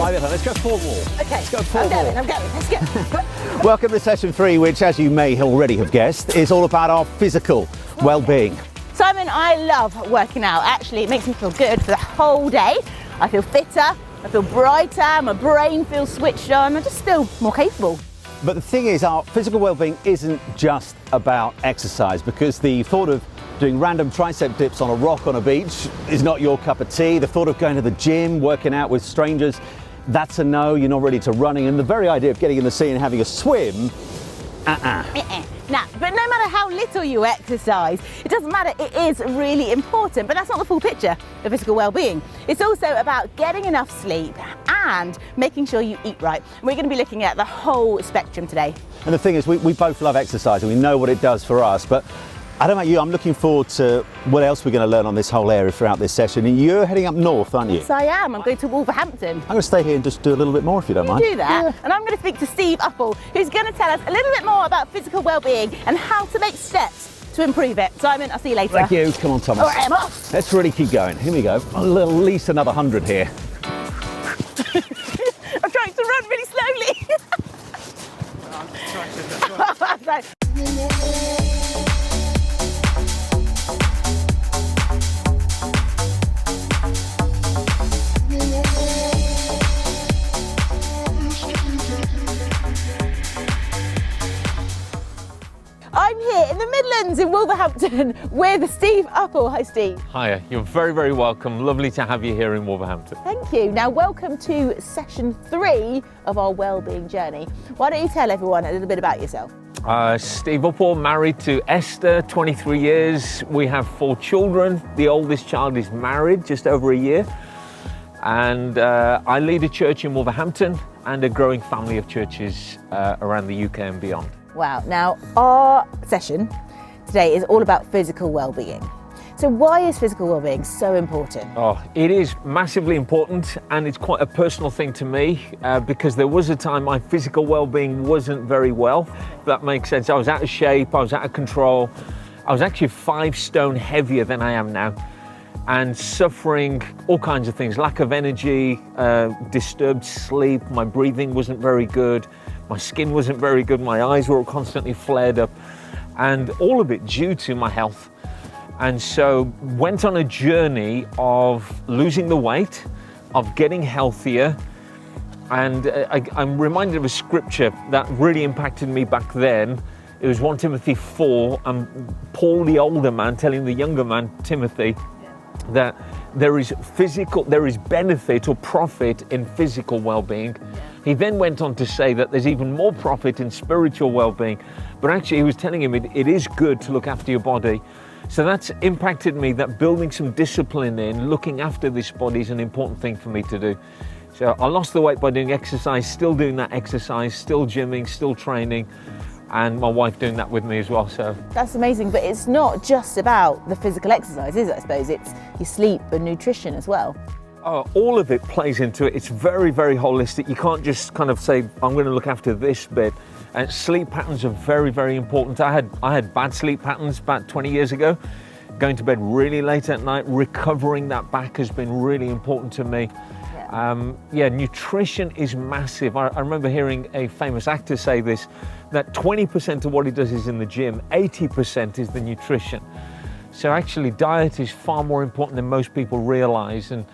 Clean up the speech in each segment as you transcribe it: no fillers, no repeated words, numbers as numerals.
5. Let's go 4 more. Okay, Let's go 4 more. I'm going. Let's go. Welcome to session 3, which, as you may already have guessed, is all about our physical well-being. Simon, I love working out. Actually, it makes me feel good for the whole day. I feel fitter, I feel brighter, my brain feels switched on, I just feel more capable. But the thing is, our physical well-being isn't just about exercise, because the thought of doing random tricep dips on a rock on a beach is not your cup of tea. The thought of going to the gym, working out with strangers, that's a no. You're not ready to running. And the very idea of getting in the sea and having a swim, Nah, but no matter how little you exercise, it doesn't matter, it is really important, but that's not the full picture of physical well-being. It's also about getting enough sleep and making sure you eat right. We're going to be looking at the whole spectrum today. And the thing is, we both love exercise and we know what it does for us, but I don't know about you, I'm looking forward to what else we're going to learn on this whole area throughout this session. And you're heading up north, aren't you? Yes, I am. I'm going to Wolverhampton. I'm going to stay here and just do a little bit more if you don't mind. Do that. Yeah. And I'm going to speak to Steve Uppel, who's going to tell us a little bit more about physical well-being and how to make steps to improve it. Simon, I'll see you later. Thank you. Come on, Thomas. All right, I'm off. Let's really keep going. Here we go. At least another 100 here. I'm trying to run really slowly. I'm here in the Midlands in Wolverhampton with Steve Uppel. Hi, Steve. Hiya, you're very, very welcome. Lovely to have you here in Wolverhampton. Thank you. Now, welcome to session 3 of our wellbeing journey. Why don't you tell everyone a little bit about yourself? Steve Uppel, married to Esther, 23 years. We have 4 children. The oldest child is married, just over a year. And I lead a church in Wolverhampton and a growing family of churches around the UK and beyond. Wow. Now, our session today is all about physical well-being. So why is physical well-being so important? Oh, it is massively important, and it's quite a personal thing to me because there was a time my physical well-being wasn't very well. If that makes sense. I was out of shape, I was out of control. I was actually 5 stone heavier than I am now, and suffering all kinds of things, lack of energy, disturbed sleep, my breathing wasn't very good. My skin wasn't very good, my eyes were constantly flared up, and all of it due to my health. And so went on a journey of losing the weight, of getting healthier, and I'm reminded of a scripture that really impacted me back then. It was 1 Timothy 4, and Paul, the older man, telling the younger man, Timothy, that there is benefit or profit in physical well-being. He then went on to say that there's even more profit in spiritual well-being, but actually he was telling him it is good to look after your body. So that's impacted me, that building some discipline in looking after this body is an important thing for me to do. So I lost the weight by doing exercise, still doing that exercise, still gymming, still training, and my wife doing that with me as well. So that's amazing, but it's not just about the physical exercise, is it? I suppose it's your sleep and nutrition as well. All of it plays into it. It's very, very holistic. You can't just kind of say, I'm going to look after this bit. And sleep patterns are very, very important. I had bad sleep patterns about 20 years ago. Going to bed really late at night, recovering that back has been really important to me. Nutrition is massive. I remember hearing a famous actor say this, that 20% of what he does is in the gym, 80% is the nutrition. So actually diet is far more important than most people realize. And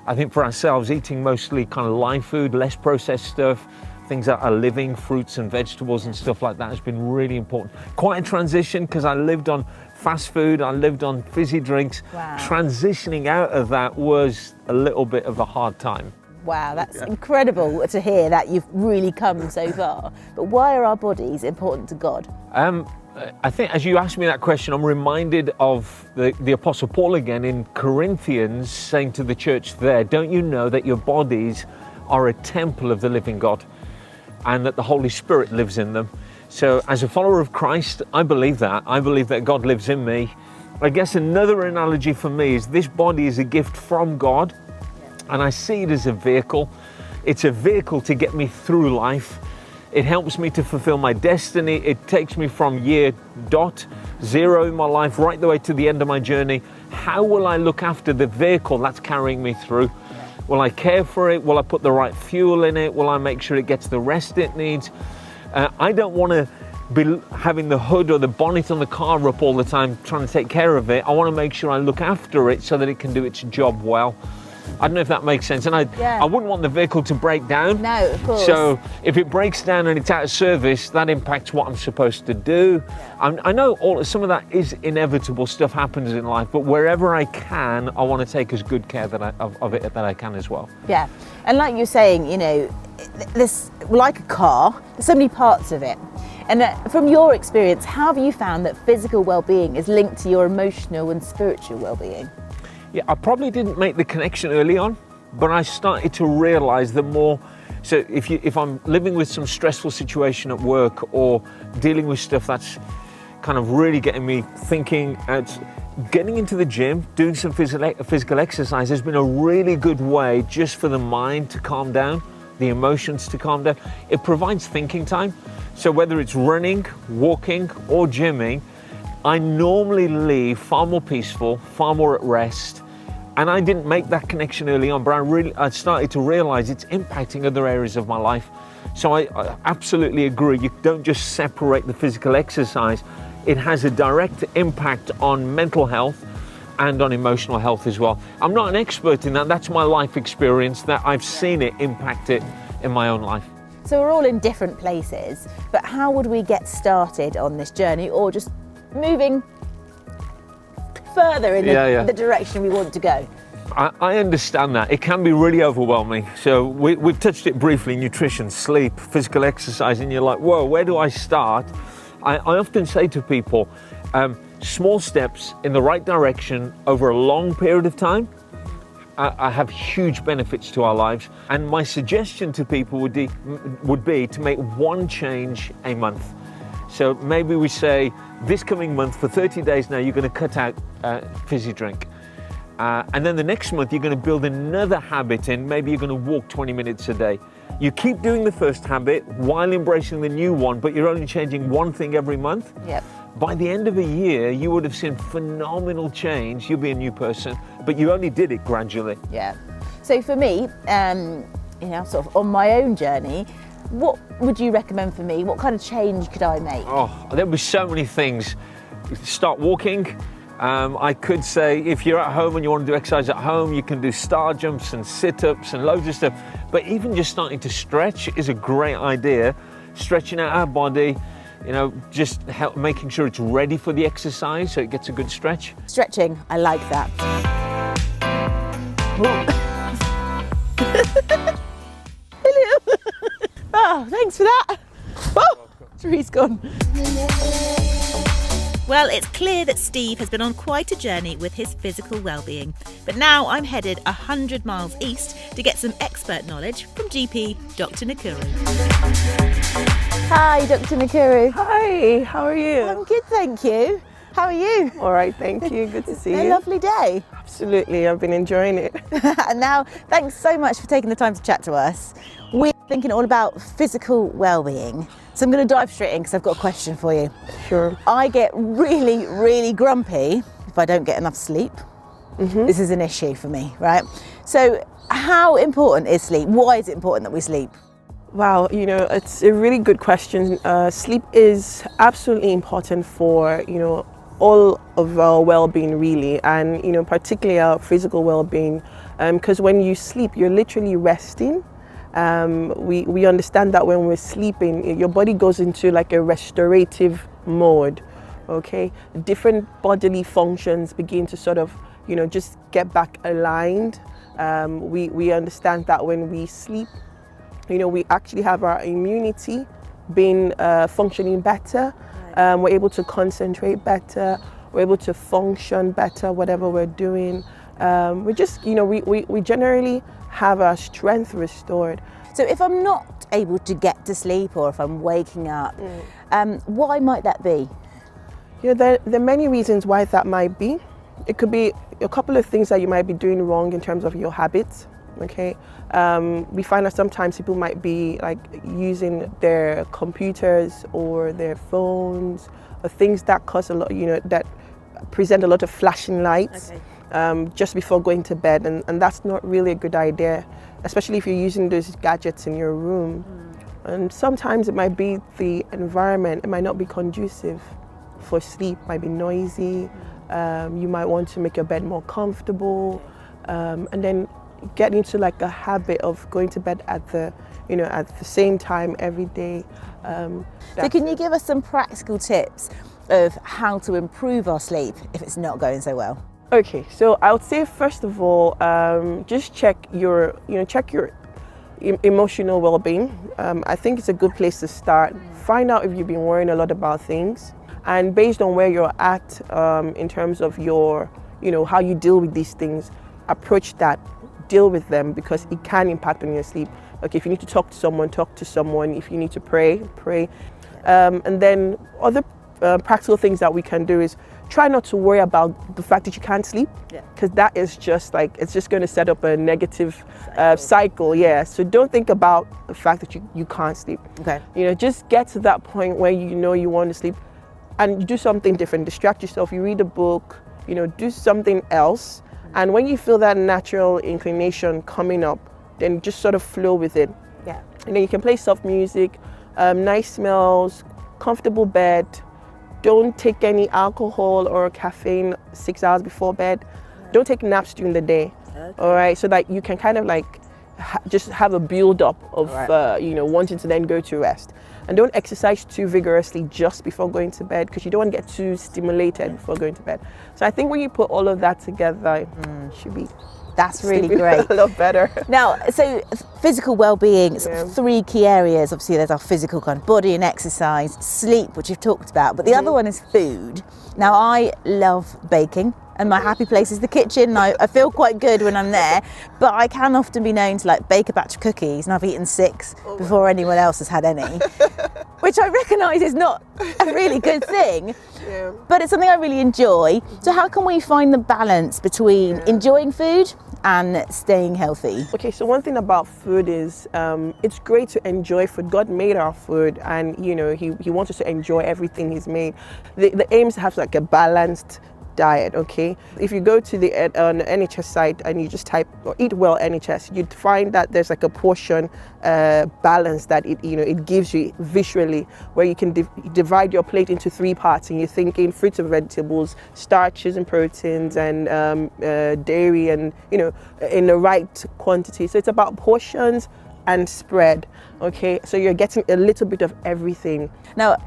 I think for ourselves, eating mostly kind of live food, less processed stuff, things that are living, fruits and vegetables and stuff like that has been really important. Quite a transition because I lived on fast food, I lived on fizzy drinks. Wow. Transitioning out of that was a little bit of a hard time. Wow, that's incredible to hear that you've really come so far. But why are our bodies important to God? I think as you asked me that question, I'm reminded of the Apostle Paul again in Corinthians saying to the church there, don't you know that your bodies are a temple of the living God and that the Holy Spirit lives in them? So as a follower of Christ, I believe that. I believe that God lives in me. I guess another analogy for me is this body is a gift from God, and I see it as a vehicle. It's a vehicle to get me through life. It helps me to fulfill my destiny. It takes me from year 0 in my life right the way to the end of my journey. How will I look after the vehicle that's carrying me through? Will I care for it? Will I put the right fuel in it? Will I make sure it gets the rest it needs? I don't want to be having the hood or the bonnet on the car up all the time trying to take care of it. I want to make sure I look after it so that it can do its job well. I don't know if that makes sense. And I wouldn't want the vehicle to break down. No, of course. So if it breaks down and it's out of service, that impacts what I'm supposed to do. Yeah. I know some of that is inevitable. Stuff happens in life, but wherever I can, I want to take as good care of it that I can as well. Yeah, and like you're saying, you know, this, like a car, there's so many parts of it. And from your experience, how have you found that physical well-being is linked to your emotional and spiritual well-being? Yeah, I probably didn't make the connection early on, but I started to realise the more. So if I'm living with some stressful situation at work or dealing with stuff that's kind of really getting me thinking, getting into the gym, doing some physical exercise has been a really good way just for the mind to calm down, the emotions to calm down. It provides thinking time. So whether it's running, walking, or gymming, I normally leave far more peaceful, far more at rest. And I didn't make that connection early on, but I started to realize it's impacting other areas of my life. So I absolutely agree. You don't just separate the physical exercise. It has a direct impact on mental health and on emotional health as well. I'm not an expert in that. That's my life experience, that I've seen it impact it in my own life. So we're all in different places, but how would we get started on this journey, or just moving further in the direction we want to go? I understand that. It can be really overwhelming. So we've touched it briefly: nutrition, sleep, physical exercise, and you're like, whoa, where do I start? I often say to people, small steps in the right direction over a long period of time have huge benefits to our lives. And my suggestion to people would be to make one change a month. So maybe we say, this coming month, for 30 days now, you're going to cut out fizzy drink. And then the next month, you're going to build another habit in. Maybe you're going to walk 20 minutes a day. You keep doing the first habit while embracing the new one, but you're only changing one thing every month. Yep. By the end of a year, you would have seen phenomenal change. You'll be a new person, but you only did it gradually. Yeah. So for me, you know, sort of on my own journey, what would you recommend for me? What kind of change could I make? Oh, there'll be so many things. Start walking. I could say, if you're at home and you want to do exercise at home, you can do star jumps and sit-ups and loads of stuff. But even just starting to stretch is a great idea. Stretching out our body, you know, just making sure it's ready for the exercise so it gets a good stretch. Stretching, I like that. Hello. Oh, thanks for that. Oh, Teresa's gone. Well, it's clear that Steve has been on quite a journey with his physical well-being. But now I'm headed 100 miles east to get some expert knowledge from GP Dr. Nakuru. Hi, Dr. Nakuru. Hi, how are you? I'm good, thank you. How are you? All right, thank you. Good to see you. A lovely day. Absolutely, I've been enjoying it. And now, thanks so much for taking the time to chat to us. We're thinking all about physical well-being. So I'm going to dive straight in because I've got a question for you. Sure. I get really, really grumpy if I don't get enough sleep. Mm-hmm. This is an issue for me, right? So how important is sleep? Why is it important that we sleep? Wow, you know, it's a really good question. Sleep is absolutely important for, you know, all of our well-being really, and, you know, particularly our physical well-being, because when you sleep, you're literally resting. We understand that when we're sleeping, your body goes into like a restorative mode, okay? Different bodily functions begin to sort of, you know, just get back aligned. We understand that when we sleep, you know, we actually have our immunity being functioning better. We're able to concentrate better. We're able to function better, whatever we're doing. We just, you know, we generally have our strength restored. So if I'm not able to get to sleep, or if I'm waking up, why might that be? You know, there are many reasons why that might be. It could be a couple of things that you might be doing wrong in terms of your habits. Okay, we find that sometimes people might be like using their computers or their phones, or things that cause a lot, you know, that present a lot of flashing lights. Okay. just before going to bed, and that's not really a good idea, especially if you're using those gadgets in your room. And sometimes it might be the environment, it might not be conducive for sleep, it might be noisy. You might want to make your bed more comfortable, and then get into like a habit of going to bed at the same time every day. So can you give us some practical tips of how to improve our sleep if it's not going so well? Okay, so I would say first of all, just check your emotional well-being. I think it's a good place to start. Find out if you've been worrying a lot about things, and based on where you're at in terms of your, how you deal with these things, approach that, deal with them, because it can impact on your sleep. Okay, if you need to talk to someone, talk to someone. If you need to pray. And then other practical things that we can do is try not to worry about the fact that you can't sleep, because that is just like, it's just going to set up a negative cycle. Yeah, so don't think about the fact that you can't sleep. Okay. Just get to that point where you want to sleep, and you do something different. Distract yourself. You read a book. Do something else. And when you feel that natural inclination coming up, then just sort of flow with it. Yeah. And then you can play soft music, nice smells, comfortable bed. Don't take any alcohol or caffeine 6 hours before bed. Don't take naps during the day. Okay. All right, so that you can kind of like just have a build up of wanting to then go to rest. And don't exercise too vigorously just before going to bed, because you don't want to get too stimulated before going to bed. So I think when you put all of that together, it should be That's really great. A lot better. Now, so physical well-being, three key areas. Obviously, there's our physical kind of body and exercise, sleep, which you've talked about, but the other one is food. Now, I love baking, and my happy place is the kitchen. I feel quite good when I'm there, but I can often be known to like bake a batch of cookies, and I've eaten 6 before anyone else has had any, which I recognise is not a really good thing, but it's something I really enjoy. So how can we find the balance between enjoying food and staying healthy? Okay, so one thing about food is it's great to enjoy food. God made our food, and he wants us to enjoy everything he's made. The aim is to have like a balanced diet. Okay, if you go to the NHS site and you just type or Eat Well NHS, you'd find that there's like a portion balance that it gives you visually, where you can divide your plate into 3 parts, and you're thinking fruits and vegetables, starches and proteins, and dairy, and in the right quantity. So it's about portions and spread. Okay, so you're getting a little bit of everything. Now,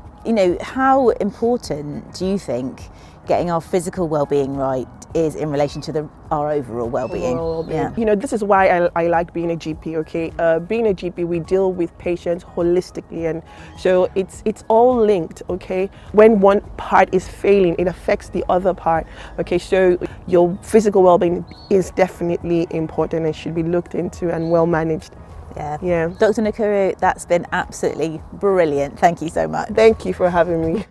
how important do you think getting our physical well-being right is in relation to our overall well-being? Yeah. This is why I like being a GP. Okay, being a GP, we deal with patients holistically, and so it's all linked. Okay, when one part is failing, it affects the other part. Okay, so your physical well-being is definitely important and should be looked into and well managed. Yeah. Dr. Nakuru, that's been absolutely brilliant. Thank you so much. Thank you for having me.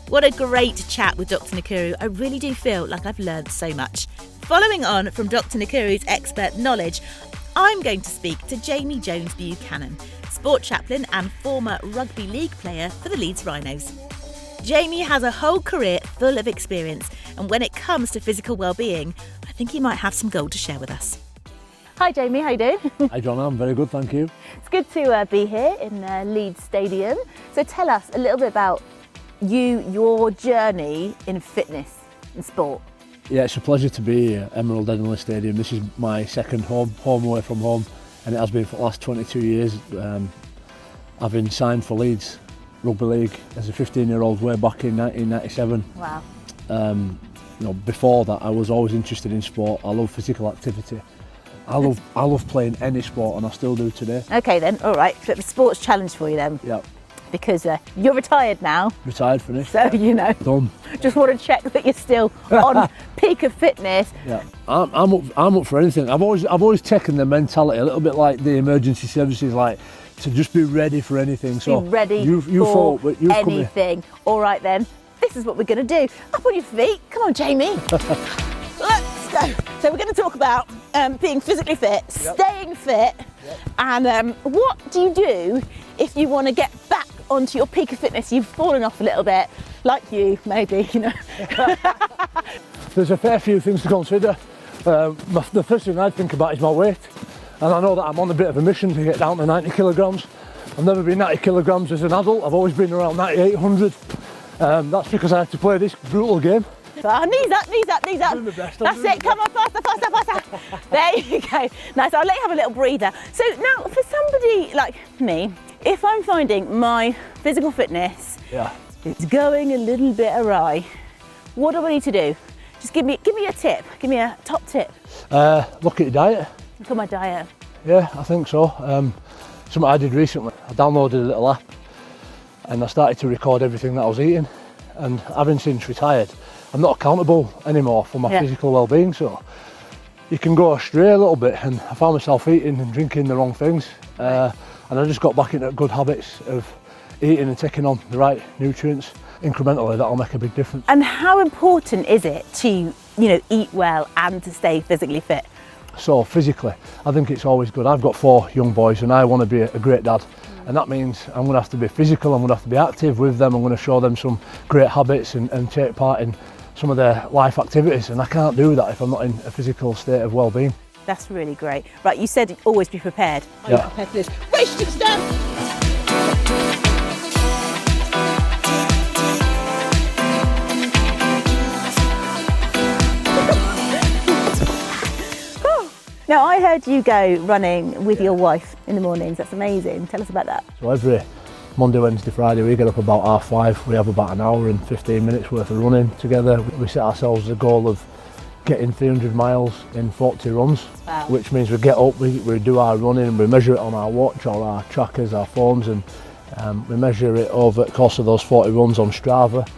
What a great chat with Dr. Nakuru. I really do feel like I've learned so much. Following on from Dr. Nakuru's expert knowledge, I'm going to speak to Jamie Jones Buchanan, sport chaplain and former rugby league player for the Leeds Rhinos. Jamie has a whole career full of experience, and when it comes to physical well-being, I think he might have some gold to share with us. Hi Jamie, how you doing? Hi John, I'm very good, thank you. It's good to be here in Leeds Stadium. So tell us a little bit about your journey in fitness and sport. Yeah, it's a pleasure to be here at Emerald Headingley Stadium. This is my second home away from home, and it has been for the last 22 years. I've been signed for Leeds Rugby League as a 15-year-old way back in 1997. Wow. Before that I was always interested in sport. I love physical activity. I love playing any sport, and I still do today. Okay then, all right, bit of a sports challenge for you then. Yeah. Because you're retired now. Retired, finished. So, Done. Just want to check that you're still on peak of fitness. Yeah, I'm up for anything. I've always taken the mentality a little bit like the emergency services, like to just be ready for anything. So be ready for anything. All right then, this is what we're going to do. Up on your feet. Come on, Jamie. Let's go. So we're going to talk about being physically fit, staying fit, and what do you do if you want to get back onto your peak of fitness? You've fallen off a little bit, like you, maybe, there's a fair few things to consider. The first thing I'd think about is my weight, and I know that I'm on a bit of a mission to get down to 90 kilograms. I've never been 90 kilograms as an adult. I've always been around 98, 100. That's because I have to play this brutal game. Oh, knees up, knees up, knees up. That's it, come on, faster, faster, faster. There you go. Nice, I'll let you have a little breather. So now, for somebody like me, if I'm finding my physical fitness is going a little bit awry, what do I need to do? Just give me a tip, give me a top tip. Look at your diet. Look at my diet. Yeah, I think so. Something I did recently, I downloaded a little app and I started to record everything that I was eating, and having since retired, I'm not accountable anymore for my physical well-being, so you can go astray a little bit, and I found myself eating and drinking the wrong things, and I just got back into good habits of eating and taking on the right nutrients incrementally. That'll make a big difference. And how important is it to, eat well and to stay physically fit? So physically, I think it's always good. I've got 4 young boys and I want to be a great dad. And that means I'm going to have to be physical, I'm going to have to be active with them, I'm going to show them some great habits and take part in some of their life activities, and I can't do that if I'm not in a physical state of well-being. That's really great. Right, you said always be prepared. Are you prepared for this? Question stand! Now, I heard you go running with your wife in the mornings. That's amazing. Tell us about that. So every Monday, Wednesday, Friday, we get up about 5:30. We have about an hour and 15 minutes worth of running together. We set ourselves the goal of getting 300 miles in 40 runs, wow. Which means we get up, we do our running, we measure it on our watch or our trackers, our phones, and we measure it over the course of those 40 runs on Strava.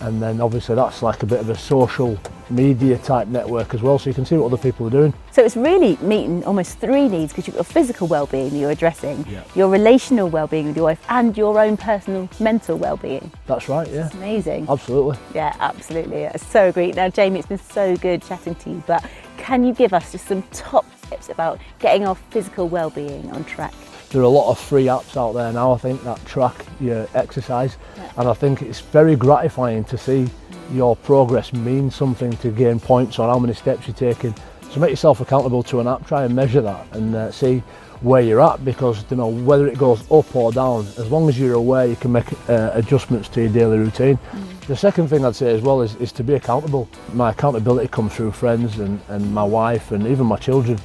And then obviously that's like a bit of a social media type network as well, so you can see what other people are doing. So it's really meeting almost 3 needs, because you've got physical well-being that you're addressing, your relational well-being with your wife, and your own personal mental well-being. That's right, yeah. It's amazing. Absolutely. Yeah, absolutely. I so agree. Now, Jamie, it's been so good chatting to you, but can you give us just some top tips about getting our physical well-being on track? There are a lot of free apps out there now, I think, that track your exercise, and I think it's very gratifying to see your progress mean something, to gain points on how many steps you're taking. So make yourself accountable to an app, try and measure that and see where you're at, because whether it goes up or down, as long as you're aware, you can make adjustments to your daily routine. The second thing I'd say as well is to be accountable. My accountability comes through friends and my wife and even my children,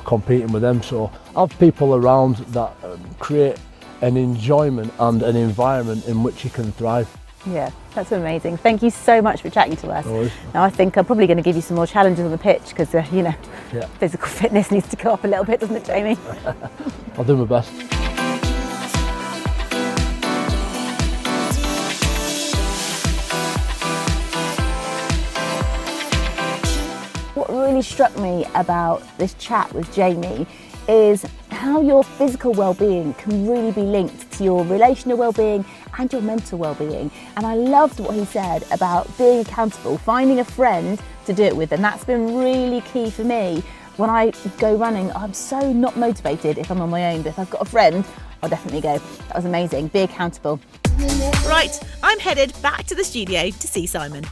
competing with them. So have people around that create an enjoyment and an environment in which you can thrive. Yeah, that's amazing. Thank you so much for chatting to us. Always. Now, I think I'm probably going to give you some more challenges on the pitch, because, physical fitness needs to go up a little bit, doesn't it, Jamie? I'll do my best. What really struck me about this chat with Jamie is how your physical well-being can really be linked to your relational well-being and your mental well-being. And I loved what he said about being accountable, finding a friend to do it with, and that's been really key for me. When I go running, I'm so not motivated if I'm on my own, but if I've got a friend, I'll definitely go. That was amazing. Be accountable. Right, I'm headed back to the studio to see Simon.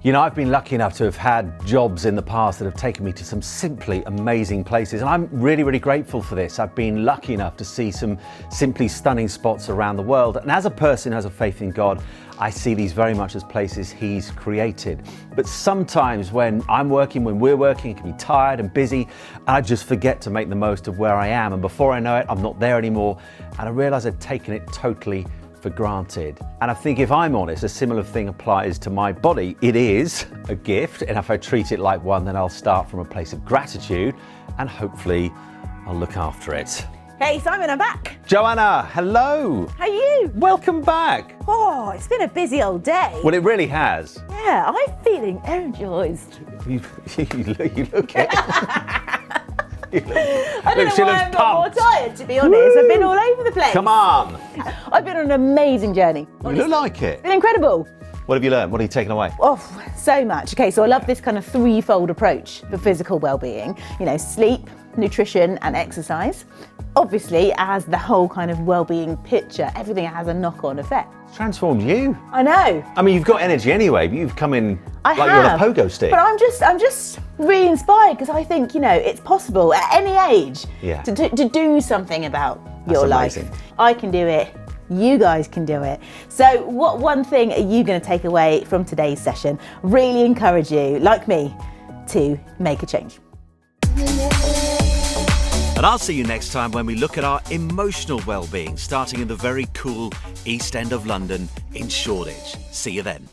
I've been lucky enough to have had jobs in the past that have taken me to some simply amazing places, and I'm really, really grateful for this. I've been lucky enough to see some simply stunning spots around the world, and as a person who has a faith in God, I see these very much as places He's created. But sometimes when we're working, it can be tired and busy, and I just forget to make the most of where I am, and before I know it, I'm not there anymore, and I realise I'd taken it totally for granted. And I think, if I'm honest, a similar thing applies to my body. It is a gift, and if I treat it like one, then I'll start from a place of gratitude, and hopefully I'll look after it. Hey Simon, I'm back. Joanna, hello. How are you? Welcome back. Oh, it's been a busy old day. Well, it really has. Yeah, I'm feeling energized. You look it. I don't know why I'm not more tired, to be honest. I've been all over the place. Come on. I've been on an amazing journey. You look like it. It's been incredible. What have you learned? What are you taking away? Oh, so much. Okay, so I love this kind of threefold approach for physical well-being. Sleep, nutrition and exercise. Obviously, as the whole kind of well-being picture, everything has a knock-on effect. Transformed you. I know. I mean, you've got energy anyway, but you've come in like you're on a pogo stick. But I'm just really inspired because I think, you know, it's possible at any age to do something about your life. Amazing. I can do it. You guys can do it. So what one thing are you going to take away from today's session? Really encourage you, like me, to make a change. And I'll see you next time when we look at our emotional well-being, starting in the very cool East End of London in Shoreditch. See you then.